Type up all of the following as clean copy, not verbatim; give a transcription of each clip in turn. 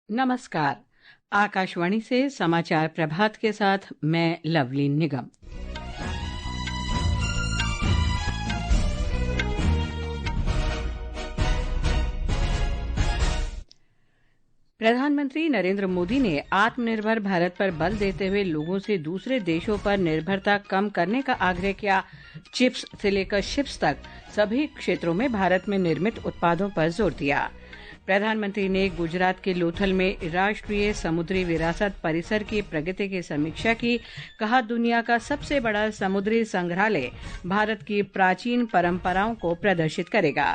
नमस्कार। आकाशवाणी से समाचार प्रभात के साथ मैं लवली निगम। प्रधानमंत्री नरेंद्र मोदी ने आत्मनिर्भर भारत पर बल देते हुए लोगों से दूसरे देशों पर निर्भरता कम करने का आग्रह किया। चिप्स से लेकर शिप्स तक सभी क्षेत्रों में भारत में निर्मित उत्पादों पर जोर दिया। प्रधानमंत्री ने गुजरात के लोथल में राष्ट्रीय समुद्री विरासत परिसर की प्रगति की समीक्षा की। कहा, दुनिया का सबसे बड़ा समुद्री संग्रहालय भारत की प्राचीन परंपराओं को प्रदर्शित करेगा।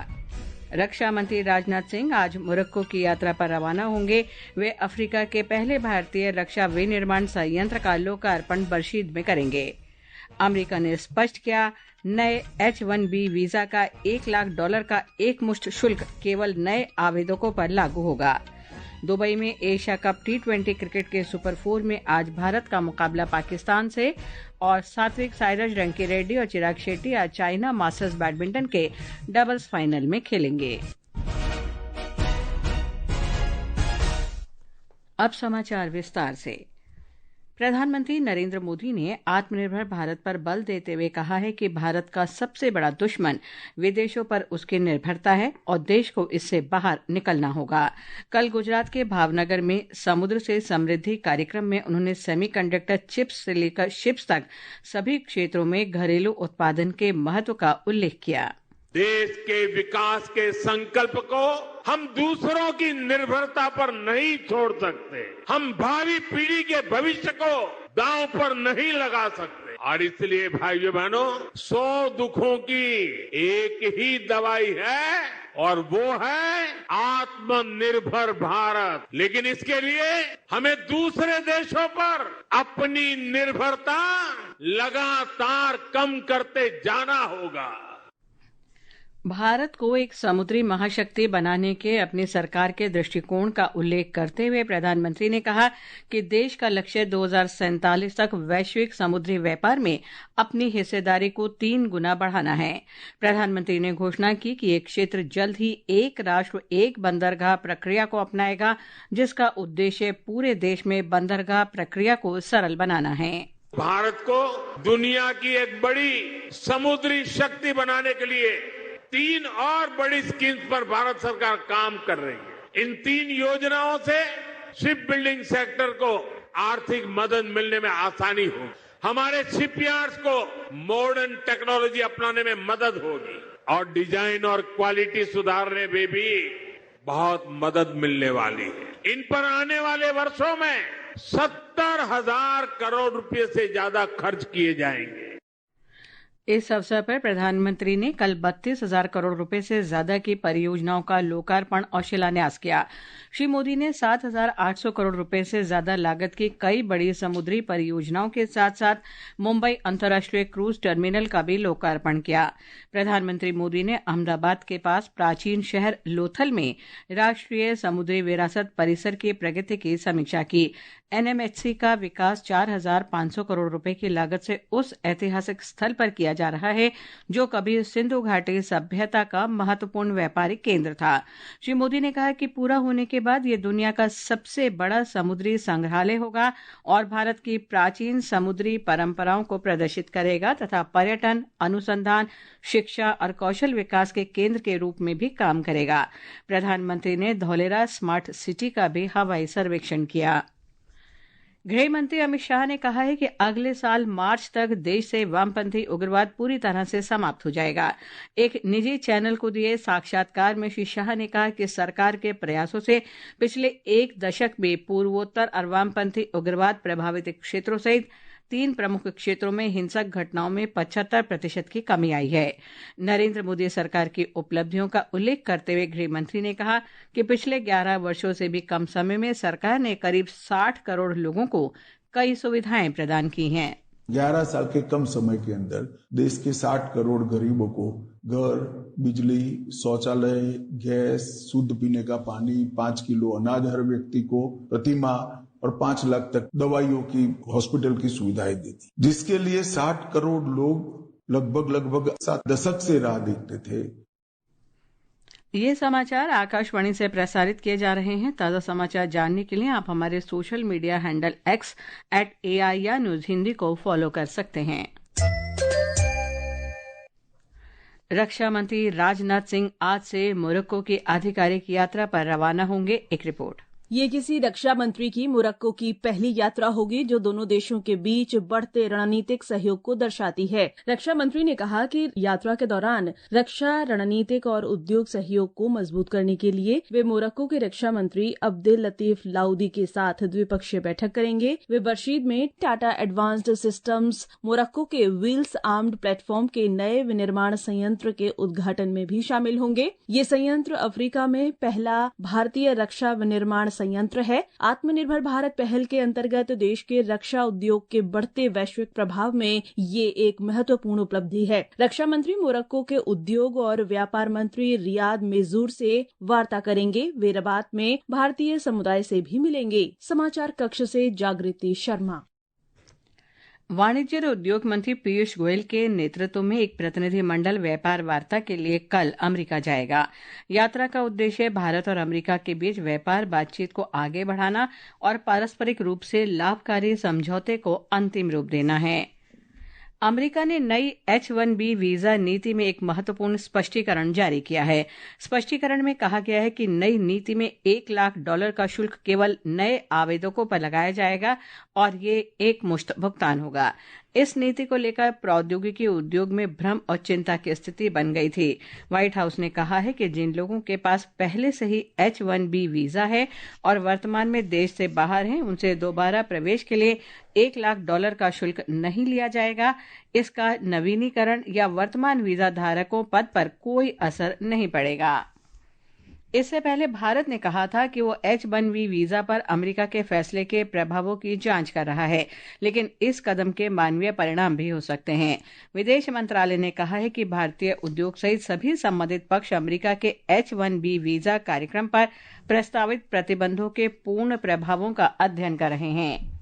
रक्षा मंत्री राजनाथ सिंह आज मोरक्को की यात्रा पर रवाना होंगे। वे अफ्रीका के पहले भारतीय रक्षा विनिर्माण संयंत्र का लोकार्पण बरशीद में करेंगे। अमेरिका ने स्पष्ट किया, नए H-1B वीजा का $1 लाख का एकमुश्त शुल्क केवल नए आवेदकों पर लागू होगा। दुबई में एशिया कप T20 क्रिकेट के सुपर 4 में आज भारत का मुकाबला पाकिस्तान से और सात्विक साईराज, रंकी रेड्डी और चिराग शेट्टी आज चाइना मास्टर्स बैडमिंटन के डबल्स फाइनल में खेलेंगे। अब समाचार विस्तार से। प्रधानमंत्री नरेंद्र मोदी ने आत्मनिर्भर भारत पर बल देते हुए कहा है कि भारत का सबसे बड़ा दुश्मन विदेशों पर उसकी निर्भरता है और देश को इससे बाहर निकलना होगा। कल गुजरात के भावनगर में समुद्र से समृद्धि कार्यक्रम में उन्होंने सेमीकंडक्टर चिप्स से लेकर शिप्स तक सभी क्षेत्रों में घरेलू उत्पादन के महत्व का उल्लेख किया। देश के विकास के संकल्प को हम दूसरों की निर्भरता पर नहीं छोड़ सकते। हम भावी पीढ़ी के भविष्य को दांव पर नहीं लगा सकते। और इसलिए भाइयों बहनों, 100 दुखों की एक ही दवाई है और वो है आत्मनिर्भर भारत। लेकिन इसके लिए हमें दूसरे देशों पर अपनी निर्भरता लगातार कम करते जाना होगा। भारत को एक समुद्री महाशक्ति बनाने के अपनी सरकार के दृष्टिकोण का उल्लेख करते हुए प्रधानमंत्री ने कहा कि देश का लक्ष्य 2047 तक वैश्विक समुद्री व्यापार में अपनी हिस्सेदारी को 3 गुना बढ़ाना है। प्रधानमंत्री ने घोषणा की कि ये क्षेत्र जल्द ही एक राष्ट्र एक बंदरगाह प्रक्रिया को अपनाएगा, जिसका उद्देश्य पूरे देश में बंदरगाह प्रक्रिया को सरल बनाना है। भारत को दुनिया की एक बड़ी समुद्री शक्ति बनाने के लिए 3 और बड़ी स्कीम्स पर भारत सरकार काम कर रही है। इन 3 योजनाओं से शिप बिल्डिंग सेक्टर को आर्थिक मदद मिलने में आसानी होगी, हमारे शिपयार्ड्स को मॉडर्न टेक्नोलॉजी अपनाने में मदद होगी और डिजाइन और क्वालिटी सुधारने में भी बहुत मदद मिलने वाली है। इन पर आने वाले वर्षों में 70,000 करोड़ रुपए से ज्यादा खर्च किए जाएंगे। इस अवसर पर प्रधानमंत्री ने कल 32,000 करोड़ रुपए से ज्यादा की परियोजनाओं का लोकार्पण और शिलान्यास किया। श्री मोदी ने 7,800 करोड़ रुपए से ज्यादा लागत की कई बड़ी समुद्री परियोजनाओं के साथ साथ मुंबई अंतर्राष्ट्रीय क्रूज टर्मिनल का भी लोकार्पण किया। प्रधानमंत्री मोदी ने अहमदाबाद के पास प्राचीन शहर लोथल में राष्ट्रीय समुद्री विरासत परिसर की प्रगति की समीक्षा की। NMHC का विकास 4,500 करोड़ रुपए की लागत से उस ऐतिहासिक स्थल पर किया जा रहा है जो कभी सिंधु घाटी सभ्यता का महत्वपूर्ण व्यापारिक केंद्र था। श्री मोदी ने कहा कि पूरा होने के बाद ये दुनिया का सबसे बड़ा समुद्री संग्रहालय होगा और भारत की प्राचीन समुद्री परंपराओं को प्रदर्शित करेगा तथा पर्यटन, अनुसंधान, शिक्षा और कौशल विकास के केंद्र के रूप में भी काम करेगा। प्रधानमंत्री ने धौलेरा स्मार्ट सिटी का भी हवाई सर्वेक्षण किया। गृह मंत्री अमित शाह ने कहा है कि अगले साल मार्च तक देश से वामपंथी उग्रवाद पूरी तरह से समाप्त हो जाएगा। एक निजी चैनल को दिए साक्षात्कार में श्री शाह ने कहा कि सरकार के प्रयासों से पिछले 1 दशक में पूर्वोत्तर और वामपंथी उग्रवाद प्रभावित क्षेत्रों सहित 3 प्रमुख क्षेत्रों में हिंसक घटनाओं में 75% की कमी आई है। नरेंद्र मोदी सरकार की उपलब्धियों का उल्लेख करते हुए गृह मंत्री ने कहा कि पिछले 11 वर्षों से भी कम समय में सरकार ने करीब 60 करोड़ लोगों को कई सुविधाएं प्रदान की हैं। 11 साल के कम समय के अंदर देश के 60 करोड़ गरीबों को घर, बिजली, शौचालय, गैस, शुद्ध पीने का पानी, 5 किलो अनाज हर व्यक्ति को प्रति माह और 5 लाख तक दवाइयों की, हॉस्पिटल की सुविधाएं देती, जिसके लिए 60 करोड़ लोग लगभग 7 दशक से राह देखते थे। ये समाचार आकाशवाणी से प्रसारित किए जा रहे हैं। ताज़ा समाचार जानने के लिए आप हमारे social media handle X @AIR news Hindi को फॉलो कर सकते हैं। रक्षा मंत्री राजनाथ सिंह आज से मोरक्को की आधिकारिक यात्रा पर रवाना होंगे। एक रिपोर्ट। ये किसी रक्षा मंत्री की मोरक्को की पहली यात्रा होगी जो दोनों देशों के बीच बढ़ते रणनीतिक सहयोग को दर्शाती है। रक्षा मंत्री ने कहा कि यात्रा के दौरान रक्षा रणनीतिक और उद्योग सहयोग को मजबूत करने के लिए वे मोरक्को के रक्षा मंत्री अब्देल लतीफ लाउदी के साथ द्विपक्षीय बैठक करेंगे। वे बरशीद में टाटा एडवांस्ड सिस्टम्स मोरक्को के व्हील्स आर्म्ड प्लेटफॉर्म के नए विनिर्माण संयंत्र के उद्घाटन में भी शामिल होंगे। ये संयंत्र अफ्रीका में पहला भारतीय रक्षा विनिर्माण संयंत्र है। आत्मनिर्भर भारत पहल के अंतर्गत देश के रक्षा उद्योग के बढ़ते वैश्विक प्रभाव में ये एक महत्वपूर्ण उपलब्धि है। रक्षा मंत्री मोरक्को के उद्योग और व्यापार मंत्री रियाद मेजूर से वार्ता करेंगे। वे रबात में भारतीय समुदाय से भी मिलेंगे। समाचार कक्ष से जागृति शर्मा। वाणिज्य और उद्योग मंत्री पीयूष गोयल के नेतृत्व में एक प्रतिनिधिमंडल व्यापार वार्ता के लिए कल अमेरिका जाएगा। यात्रा का उद्देश्य भारत और अमेरिका के बीच व्यापार बातचीत को आगे बढ़ाना और पारस्परिक रूप से लाभकारी समझौते को अंतिम रूप देना है। अमेरिका ने नई H-1B वीजा नीति में एक महत्वपूर्ण स्पष्टीकरण जारी किया है। स्पष्टीकरण में कहा गया है कि नई नीति में $1 लाख का शुल्क केवल नए आवेदकों पर लगाया जाएगा और ये एक मुश्त भुगतान होगा। इस नीति को लेकर प्रौद्योगिकी उद्योग में भ्रम और चिंता की स्थिति बन गई थी। व्हाइट हाउस ने कहा है कि जिन लोगों के पास पहले से ही H-1B वीजा है और वर्तमान में देश से बाहर हैं, उनसे दोबारा प्रवेश के लिए $1 लाख का शुल्क नहीं लिया जाएगा। इसका नवीनीकरण या वर्तमान वीजा धारकों पद पर कोई असर नहीं पड़ेगा। इससे पहले भारत ने कहा था कि वो H-1B वीजा पर अमेरिका के फैसले के प्रभावों की जांच कर रहा है, लेकिन इस कदम के मानवीय परिणाम भी हो सकते हैं। विदेश मंत्रालय ने कहा है कि भारतीय उद्योग सहित सभी संबंधित पक्ष अमेरिका के H-1B वीजा कार्यक्रम पर प्रस्तावित प्रतिबंधों के पूर्ण प्रभावों का अध्ययन कर रहे हैं।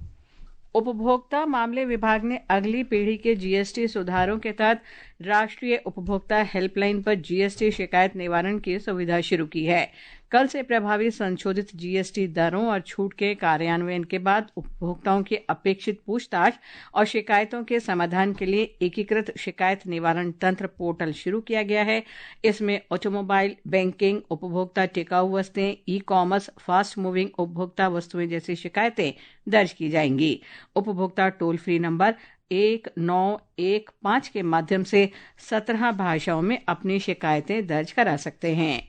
उपभोक्ता मामले विभाग ने अगली पीढ़ी के जीएसटी सुधारों के तहत राष्ट्रीय उपभोक्ता हेल्पलाइन पर जीएसटी शिकायत निवारण की सुविधा शुरू की है। कल से प्रभावी संशोधित जीएसटी दरों और छूट के कार्यान्वयन के बाद उपभोक्ताओं की अपेक्षित पूछताछ और शिकायतों के समाधान के लिए एकीकृत शिकायत निवारण तंत्र पोर्टल शुरू किया गया है। इसमें ऑटोमोबाइल, बैंकिंग, उपभोक्ता टिकाऊ वस्तुएं, ई-कॉमर्स, फास्ट मूविंग उपभोक्ता वस्तुएं जैसी शिकायतें दर्ज की जाएंगी। उपभोक्ता टोल फ्री नंबर 1915 के माध्यम से 17 भाषाओं में अपनी शिकायतें दर्ज करा सकते हैं।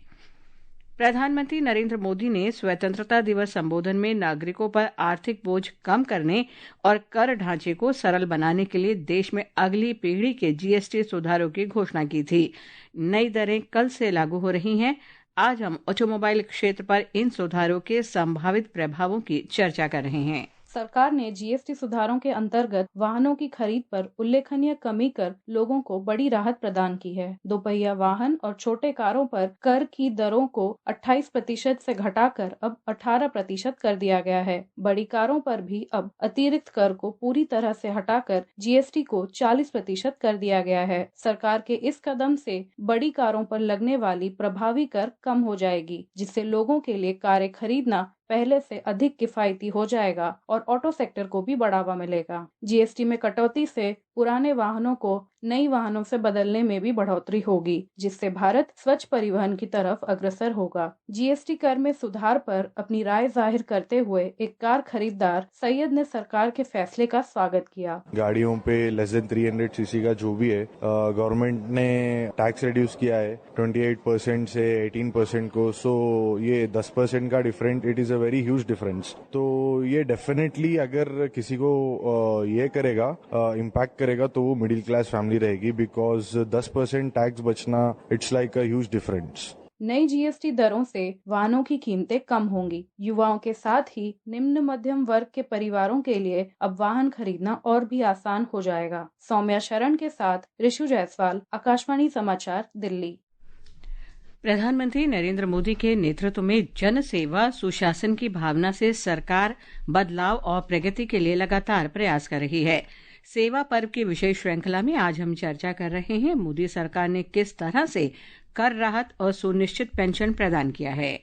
प्रधानमंत्री नरेंद्र मोदी ने स्वतंत्रता दिवस संबोधन में नागरिकों पर आर्थिक बोझ कम करने और कर ढांचे को सरल बनाने के लिए देश में अगली पीढ़ी के जीएसटी सुधारों की घोषणा की थी। नई दरें कल से लागू हो रही हैं। आज हम ऑटोमोबाइल क्षेत्र पर इन सुधारों के संभावित प्रभावों की चर्चा कर रहे हैं। सरकार ने जीएसटी सुधारों के अंतर्गत वाहनों की खरीद पर उल्लेखनीय कमी कर लोगों को बड़ी राहत प्रदान की है। दोपहिया वाहन और छोटे कारों पर कर की दरों को 28% से घटाकर अब 18% कर दिया गया है। बड़ी कारों पर भी अब अतिरिक्त कर को पूरी तरह से हटाकर जीएसटी को 40% कर दिया गया है। सरकार के इस कदम से बड़ी कारों पर लगने वाली प्रभावी कर कम हो जाएगी, जिससे लोगों के लिए कारें खरीदना पहले से अधिक किफायती हो जाएगा और ऑटो सेक्टर को भी बढ़ावा मिलेगा। जीएसटी में कटौती से पुराने वाहनों को नई वाहनों से बदलने में भी बढ़ोतरी होगी, जिससे भारत स्वच्छ परिवहन की तरफ अग्रसर होगा। जीएसटी कर में सुधार पर अपनी राय जाहिर करते हुए एक कार खरीदार सैयद ने सरकार के फैसले का स्वागत किया। गाड़ियों पे लेस देन 300 सीसी का जो भी है, गवर्नमेंट ने टैक्स रिड्यूस किया है 28% से 18% को। सो ये 10% का different, it is a very huge difference. तो ये डेफिनेटली अगर किसी को ये करेगा, इम्पैक्ट करेगा, तो वो मिडिल क्लास फैमिली रहेगी, बिकॉज 10% टैक्स बचना it's like a huge difference. नई जीएसटी दरों से वाहनों की कीमतें कम होंगी। युवाओं के साथ ही निम्न मध्यम वर्ग के परिवारों के लिए अब वाहन खरीदना और भी आसान हो जाएगा। सौम्या शरण के साथ ऋषु जायसवाल, आकाशवाणी समाचार, दिल्ली। प्रधानमंत्री नरेंद्र मोदी के नेतृत्व में जन सेवा सुशासन की भावना से सरकार बदलाव और प्रगति के लिए लगातार प्रयास कर रही है। सेवा पर्व की विशेष श्रृंखला में आज हम चर्चा कर रहे हैं मोदी सरकार ने किस तरह से कर राहत और सुनिश्चित पेंशन प्रदान किया है।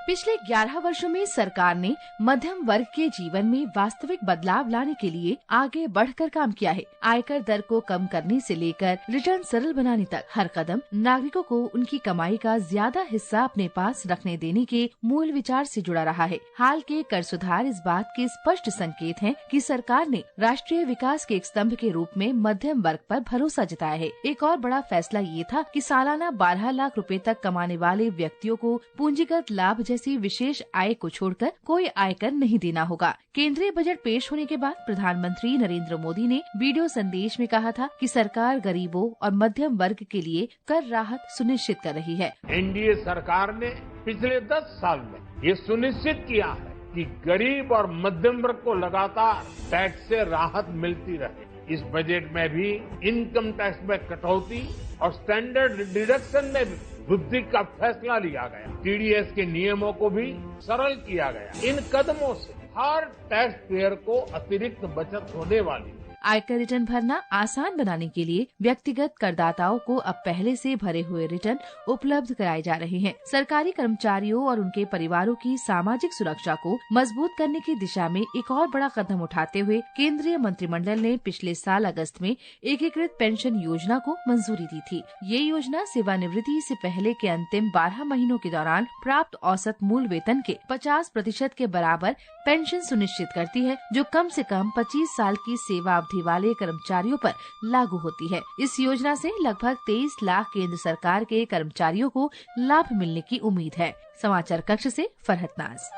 पिछले 11 वर्षों में सरकार ने मध्यम वर्ग के जीवन में वास्तविक बदलाव लाने के लिए आगे बढ़कर काम किया है। आयकर दर को कम करने से लेकर रिटर्न सरल बनाने तक हर कदम नागरिकों को उनकी कमाई का ज्यादा हिस्सा अपने पास रखने देने के मूल विचार से जुड़ा रहा है। हाल के कर सुधार इस बात के स्पष्ट संकेत हैं कि सरकार ने राष्ट्रीय विकास के एक स्तंभ के रूप में मध्यम वर्ग पर भरोसा जताया है। एक और बड़ा फैसला ये था कि सालाना 12 लाख रुपए तक कमाने वाले व्यक्तियों को पूंजीगत लाभ जैसी विशेष आय को छोड़कर कोई आयकर नहीं देना होगा। केंद्रीय बजट पेश होने के बाद प्रधानमंत्री नरेंद्र मोदी ने वीडियो संदेश में कहा था कि सरकार गरीबों और मध्यम वर्ग के लिए कर राहत सुनिश्चित कर रही है। एनडीए सरकार ने पिछले 10 साल में ये सुनिश्चित किया है कि गरीब और मध्यम वर्ग को लगातार टैक्स से राहत मिलती रहे। इस बजट में भी इनकम टैक्स में कटौती और स्टैंडर्ड डिडक्शन में वृद्धि का फैसला लिया गया। टीडीएस के नियमों को भी सरल किया गया। इन कदमों से हर टैक्स पेयर को अतिरिक्त बचत होने वाली है। आयकर रिटर्न भरना आसान बनाने के लिए व्यक्तिगत करदाताओं को अब पहले से भरे हुए रिटर्न उपलब्ध कराए जा रहे हैं। सरकारी कर्मचारियों और उनके परिवारों की सामाजिक सुरक्षा को मजबूत करने की दिशा में एक और बड़ा कदम उठाते हुए केंद्रीय मंत्रिमंडल ने पिछले साल अगस्त में एकीकृत पेंशन योजना को मंजूरी दी थी। ये योजना सेवानिवृत्ति से पहले के अंतिम 12 महीनों के दौरान प्राप्त औसत मूल वेतन के 50% के बराबर पेंशन सुनिश्चित करती है, जो कम से कम 25 साल की सेवा अवधि वाले कर्मचारियों पर लागू होती है। इस योजना से लगभग 23 लाख केंद्र सरकार के कर्मचारियों को लाभ मिलने की उम्मीद है। समाचार कक्ष से फरहत नाज।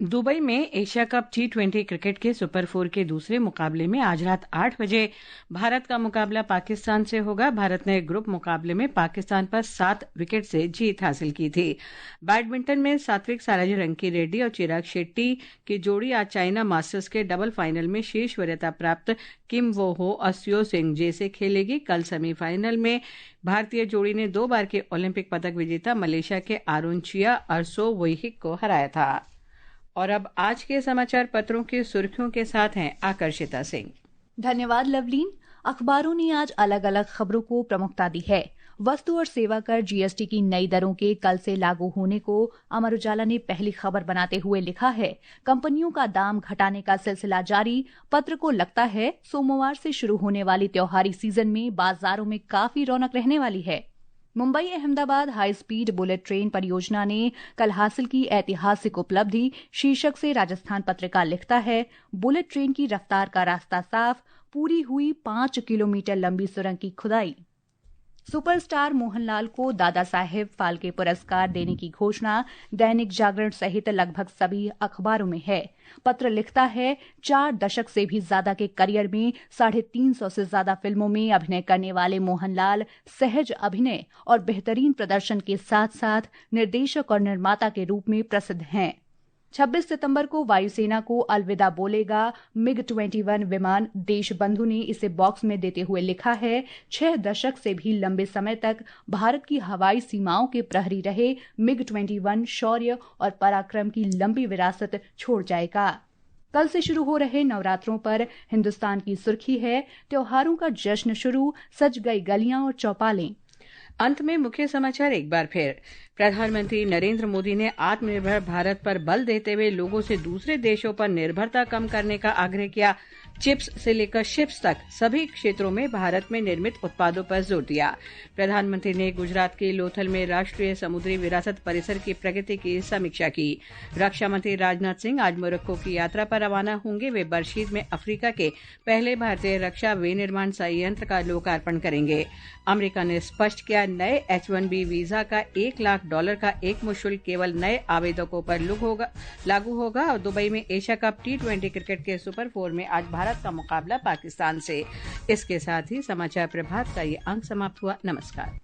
दुबई में एशिया कप T20 क्रिकेट के सुपर 4 के दूसरे मुकाबले में आज रात 8 बजे भारत का मुकाबला पाकिस्तान से होगा। भारत ने ग्रुप मुकाबले में पाकिस्तान पर 7 विकेट से जीत हासिल की थी। बैडमिंटन में सात्विक साईराज रंकी रेड्डी और चिराग शेट्टी की जोड़ी आज चाइना मास्टर्स के डबल फाइनल में शीर्ष वरीयता प्राप्त किम वो हो और सियो सिंग जे से खेलेगी। कल सेमीफाइनल में भारतीय जोड़ी ने 2 बार के ओलंपिक पदक विजेता मलेशिया के आरुनचिया अर्सो वोइहिक को हराया था। और अब आज के समाचार पत्रों की सुर्खियों के साथ हैं आकर्षिता सिंह। धन्यवाद लवलीन। अखबारों ने आज अलग अलग खबरों को प्रमुखता दी है। वस्तु और सेवा कर जीएसटी की नई दरों के कल से लागू होने को अमर उजाला ने पहली खबर बनाते हुए लिखा है, कंपनियों का दाम घटाने का सिलसिला जारी। पत्र को लगता है सोमवार से शुरू होने वाली त्योहारी सीजन में बाजारों में काफी रौनक रहने वाली है। Mumbai Ahmedabad high speed bullet train परियोजना ने कल हासिल की ऐतिहासिक उपलब्धि शीर्षक से राजस्थान पत्रिका लिखता है, बुलेट ट्रेन की रफ्तार का रास्ता साफ, पूरी हुई 5 किलोमीटर लंबी सुरंग की खुदाई। सुपरस्टार मोहनलाल को दादा साहेब फाल्के पुरस्कार देने की घोषणा दैनिक जागरण सहित लगभग सभी अखबारों में है। पत्र लिखता है, 4 दशक से भी ज्यादा के करियर में 350 से ज्यादा फिल्मों में अभिनय करने वाले मोहनलाल सहज अभिनय और बेहतरीन प्रदर्शन के साथ साथ निर्देशक और निर्माता के रूप में प्रसिद्ध हैं। 26 सितंबर को वायुसेना को अलविदा बोलेगा MiG-21 विमान। देशबंधु ने इसे बॉक्स में देते हुए लिखा है, 6 दशक से भी लंबे समय तक भारत की हवाई सीमाओं के प्रहरी रहे MiG-21 शौर्य और पराक्रम की लंबी विरासत छोड़ जाएगा। कल से शुरू हो रहे नवरात्रों पर हिंदुस्तान की सुर्खी है, त्योहारों का जश्न शुरू, सज गई गलियां और चौपालें। अंत में मुख्य समाचार एक बार फिर। प्रधानमंत्री नरेंद्र मोदी ने आत्मनिर्भर भारत पर बल देते हुए लोगों से दूसरे देशों पर निर्भरता कम करने का आग्रह किया। चिप्स से लेकर शिप्स तक सभी क्षेत्रों में भारत में निर्मित उत्पादों पर जोर दिया। प्रधानमंत्री ने गुजरात के लोथल में राष्ट्रीय समुद्री विरासत परिसर की प्रगति की समीक्षा की। रक्षा मंत्री राजनाथ सिंह आज मोरक्को की यात्रा पर रवाना होंगे। वे बरशीद में अफ्रीका के पहले भारतीय रक्षा विनिर्माण संयंत्र का लोकार्पण करेंगे। अमेरिका ने स्पष्ट किया, नए H-1B वीजा का $1 लाख का एक मुश्किल केवल नए आवेदकों पर लागू होगा। और दुबई में एशिया कप T20 क्रिकेट के सुपर 4 में आज भारत का मुकाबला पाकिस्तान से। इसके साथ ही समाचार प्रभात का ये अंक समाप्त हुआ। नमस्कार।